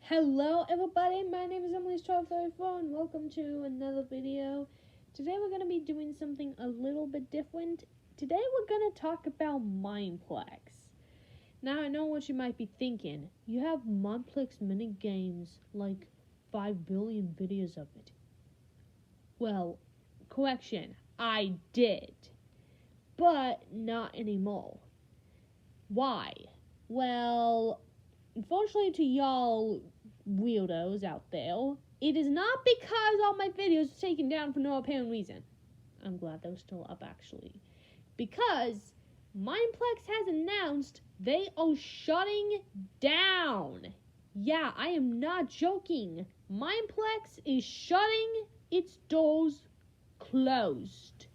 Hello everybody, my name is Emily's1234 and welcome to another video. Today we're going to be doing something a little bit different. Today we're going to talk about Mineplex. Now I know what you might be thinking. You have Mineplex mini games, like 5 billion videos of it. Well, correction, I did. But not anymore. Why? Well, unfortunately to y'all weirdos out there, it is not because all my videos were taken down for no apparent reason. I'm glad they're still up, actually. Because Mineplex has announced they are shutting down. Yeah, I am not joking. Mineplex is shutting its doors closed.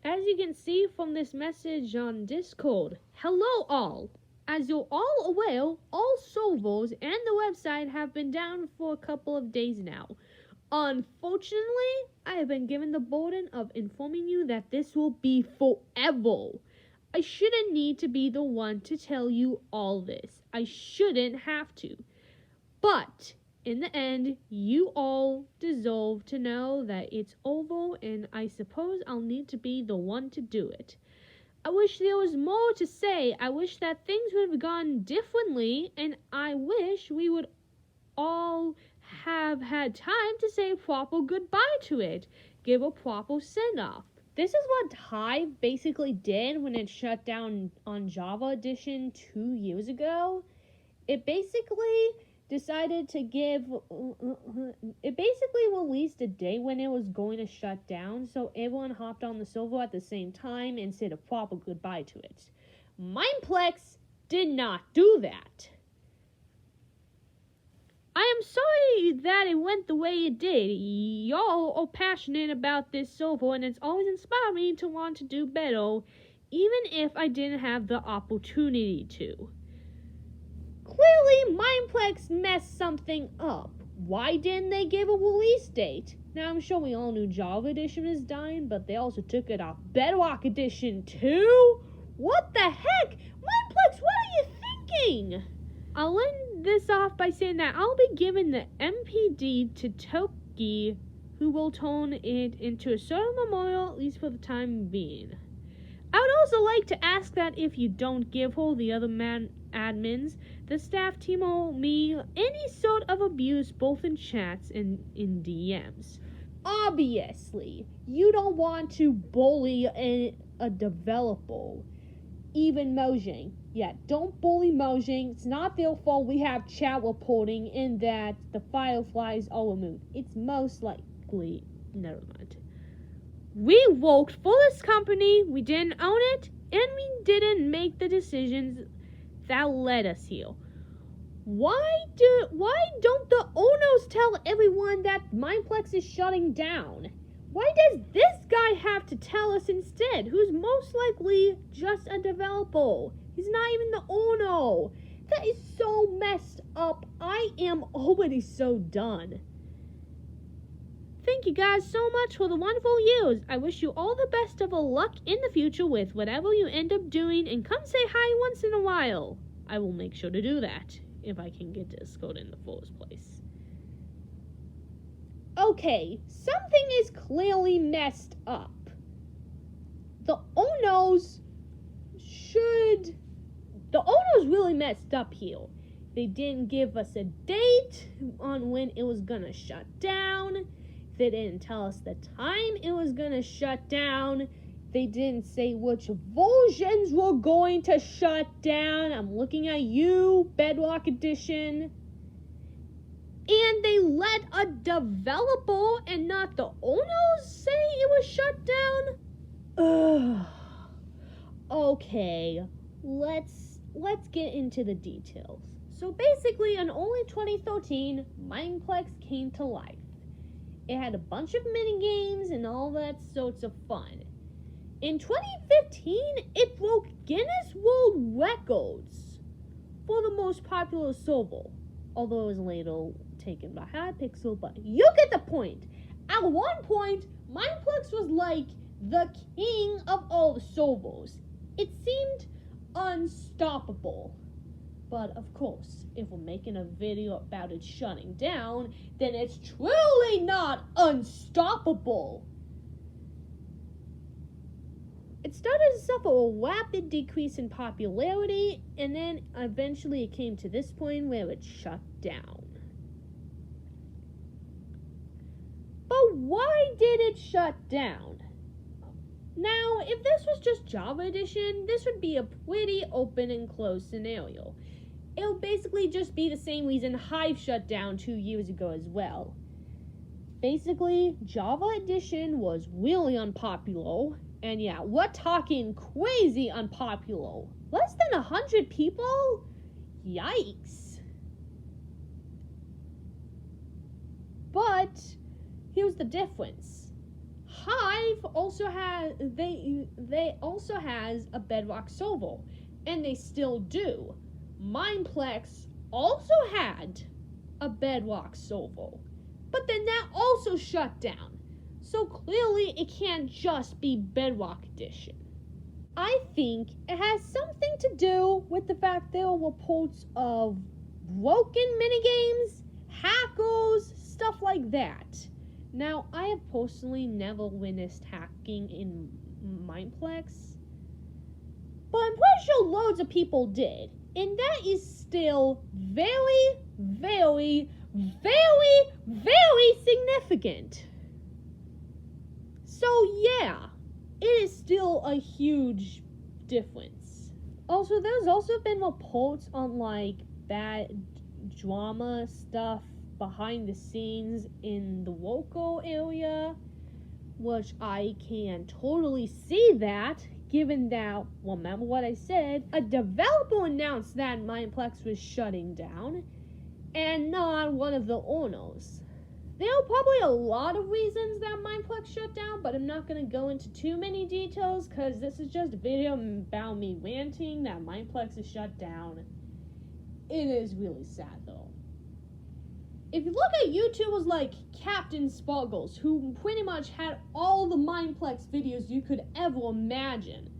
As you can see from this message on Discord, hello all. As you're all aware, all servers and the website have been down for a couple of days now. Unfortunately, I have been given the burden of informing you that this will be forever. I shouldn't need to be the one to tell you all this. I shouldn't have to. But in the end, you all deserve to know that it's over, and I suppose I'll need to be the one to do it. I wish there was more to say. I wish that things would have gone differently, and I wish we would all have had time to say a proper goodbye to it, give a proper send-off. This is what Hive basically did when it shut down on Java Edition 2 years ago. It basically released a day when it was going to shut down, so everyone hopped on the server at the same time and said a proper goodbye to it. Mineplex did not do that. I am sorry that it went the way it did. Y'all are passionate about this server, and it's always inspired me to want to do better, even if I didn't have the opportunity to. Clearly, Mineplex messed something up. Why didn't they give a release date? Now, I'm sure we all knew Java Edition was dying, but they also took it off Bedrock Edition too? What the heck? Mineplex, what are you thinking? I'll end this off by saying that I'll be giving the MPD to Toki, who will turn it into a certain memorial, at least for the time being. I would also like to ask that if you don't give her the other admins, the staff team or me, any sort of abuse both in chats and in DMs. Obviously, you don't want to bully a developer, even Mojang. Yeah, don't bully Mojang. It's not their fault we have chat reporting in that the fireflies are removed. It's most likely, never mind. We worked for this company, we didn't own it, and we didn't make the decisions that led us here. Why don't the owners tell everyone that Mineplex is shutting down? Why does this guy have to tell us instead, who's most likely just a developer? He's not even the owner. That is so messed up. I am already so done. Thank you guys so much for the wonderful years. I wish you all the best of luck in the future with whatever you end up doing, and come say hi once in a while. I will make sure to do that if I can get Discord in the first place. Okay, something is clearly messed up. The owners really messed up here. They didn't give us a date on when it was gonna shut down. They didn't tell us the time it was going to shut down. They didn't say which versions were going to shut down. I'm looking at you, Bedrock Edition. And they let a developer and not the owners say it was shut down? Ugh. Okay, let's get into the details. So basically, in early 2013, Mineplex came to life. It had a bunch of mini games and all that sorts of fun. In 2015, it broke Guinness World Records for the most popular server, although it was later taken by Hypixel, but you get the point. At one point, Mineplex was like the king of all the servers. It seemed unstoppable. But of course, if we're making a video about it shutting down, then it's truly not unstoppable. It started to suffer a rapid decrease in popularity, and then eventually it came to this point where it shut down. But why did it shut down? Now, if this was just Java Edition, this would be a pretty open and closed scenario. It would basically just be the same reason Hive shut down 2 years ago as well. Basically, Java Edition was really unpopular, and yeah, we're talking crazy unpopular. Less than 100 people? Yikes. But here's the difference. Hive also has they also has a Bedrock server, and they still do. Mineplex also had a Bedrock server, but then that also shut down. So clearly it can't just be Bedrock Edition. I think it has something to do with the fact there are reports of broken minigames, hackers, stuff like that. Now, I have personally never witnessed hacking in Mineplex, but I'm pretty sure loads of people did. And that is still very, very, very, very significant. So yeah, it is still a huge difference. Also, there's also been reports on like bad drama stuff behind the scenes in the local area, which I can totally see that, given that, remember what I said, a developer announced that Mineplex was shutting down, and not one of the owners. There are probably a lot of reasons that Mineplex shut down, but I'm not going to go into too many details, because this is just a video about me ranting that Mineplex is shut down. It is really sad, though. If you look at YouTubers like Captain Sparkles, who pretty much had all the Mineplex videos you could ever imagine,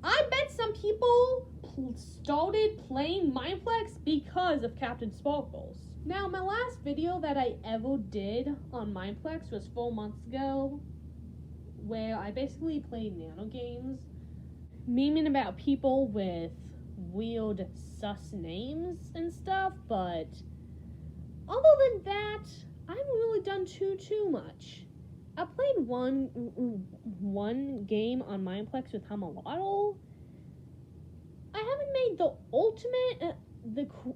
I bet some people started playing Mineplex because of Captain Sparkles. Now, my last video that I ever did on Mineplex was 4 months ago, where I basically played nano games, memeing about people with weird sus names and stuff, but other than that, I haven't really done too much. I played one game on Mineplex with Hamalotl. I haven't made the ultimate,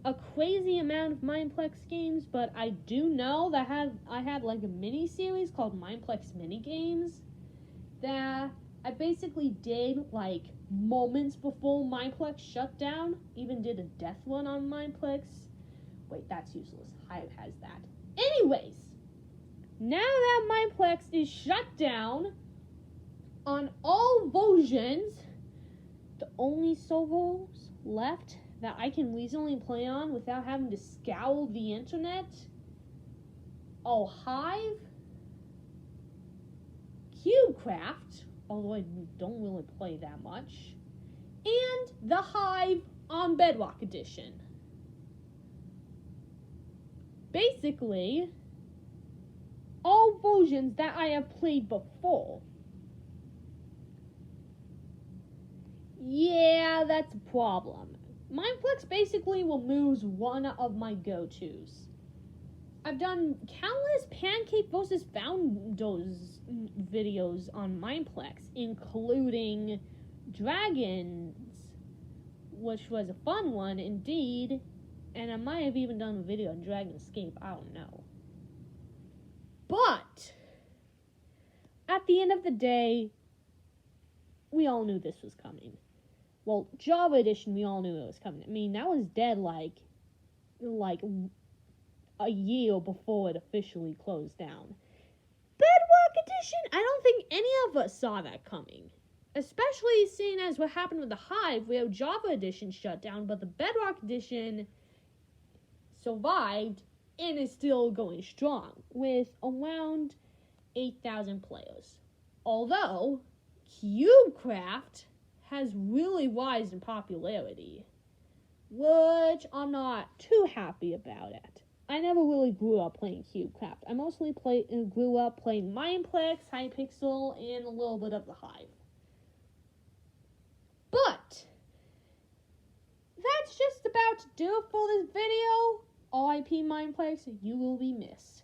a crazy amount of Mineplex games, but I do know that I had like a mini series called Mineplex Minigames that I basically did like moments before Mineplex shut down. Even did a death one on Mineplex. Wait, that's useless. Hive has that. Anyways, now that Mineplex is shut down on all versions, the only servers left that I can reasonably play on without having to scour the internet are Hive, CubeCraft, although I don't really play that much, and the Hive on Bedrock Edition. Basically, all versions that I have played before. Yeah, that's a problem. Mineplex basically removes one of my go-tos. I've done countless Pancake vs. Founders videos on Mineplex, including Dragons, which was a fun one indeed, and I might have even done a video on Dragon Escape, I don't know. But at the end of the day, we all knew this was coming. Well, Java Edition, we all knew it was coming. I mean, that was dead like a year before it officially closed down. Bedrock Edition, I don't think any of us saw that coming. Especially seeing as what happened with the Hive, where Java Edition shut down, but the Bedrock Edition survived and is still going strong with around 8,000 players. Although, CubeCraft has really risen in popularity. which I'm not too happy about it. I never really grew up playing CubeCraft. I mostly grew up playing Mineplex, Hypixel, and a little bit of the Hive. But that's just about to do it for this video. RIP Mineplex, you will be missed.